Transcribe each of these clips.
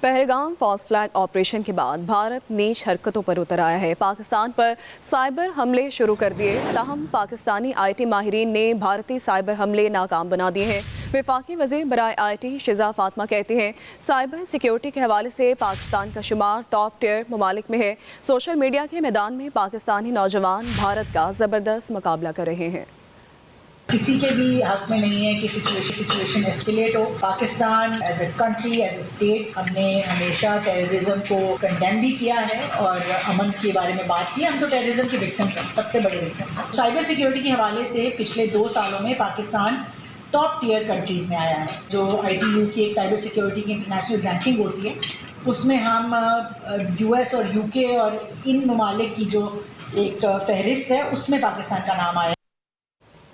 Pahalgam false flag operation के बाद भारत नीच हरकतों पर उतर आया है। पाकिस्तान पर साइबर हमले शुरू कर दिए, ताहम पाकिस्तानी IT माहिरीन ने भारतीय साइबर हमले नाकाम बना दिए हैं। वफाकी वज़ीर बराए IT शिजा फातिमा कहती हैं, साइबर सिक्योरिटी के हवाले से पाकिस्तान का शुमार टॉप टियर ममालिक में है। सोशल मीडिया के मैदान में पाकिस्तानी नौजवान भारत का ज़बरदस्त मुकाबला कर रहे हैं। किसी के भी हक में नहीं है कि सिचुएशन एस्केलेट हो। Pakistan as a country, as a state, हमने हमेशा टेररिज्म को कंडेम भी किया है और अमन के बारे में बात की। हम तो टेररिज्म के विक्टिम्स हैं, सबसे बड़े विक्टिम्स हैं। साइबर सिक्योरिटी के हवाले से पिछले 2 सालों में पाकिस्तान टॉप टियर कंट्रीज़ में आया है। जो ITU की एक साइबर सिक्योरिटी की इंटरनेशनल रैंकिंग होती है, उसमें हम US और UK और इन ममालिक की जो एक फहरिस्त है, उसमें पाकिस्तान का नाम आया।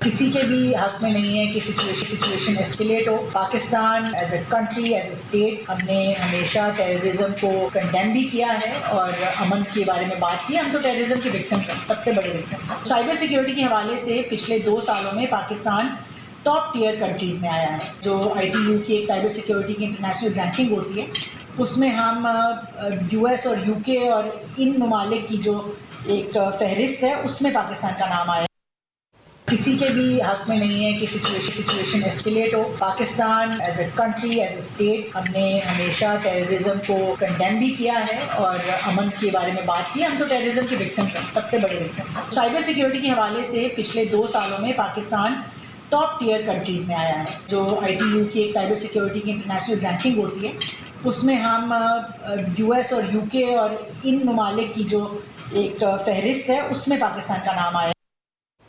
किसी के भी हक में नहीं है कि सिचुएशन एस्केलेट हो। Pakistan as a country, as a state, हमने हमेशा टेररिज्म को कंडेम भी किया है और अमन के बारे में बात की। हम तो टेररिज्म के विक्टिम्स हैं, सबसे बड़े विक्टिम्स हैं। साइबर सिक्योरिटी के हवाले से पिछले 2 सालों में पाकिस्तान टॉप टियर कंट्रीज़ में आया है। जो ITU की एक साइबर सिक्योरिटी की इंटरनेशनल रैंकिंग होती है, उसमें हम US और UK और इन ममालिक की जो एक फहरिस्त है, उसमें पाकिस्तान का नाम आया। किसी के भी हक में नहीं है कि सिचुएशन एस्केलेट हो। Pakistan as a country, as a state, हमने हमेशा टेररिज्म को कंडेम भी किया है और अमन के बारे में बात की। हम तो टेररिज्म के विक्टिम्स हैं, सबसे बड़े विक्टिम्स हैं। साइबर सिक्योरिटी के हवाले से पिछले 2 सालों में पाकिस्तान टॉप टियर कंट्रीज़ में आया है। जो ITU की एक साइबर सिक्योरिटी की इंटरनेशनल रैंकिंग होती है, उसमें हम US और UK और इन ममालिक की जो एक फहरिस्त है, उसमें पाकिस्तान का नाम आया।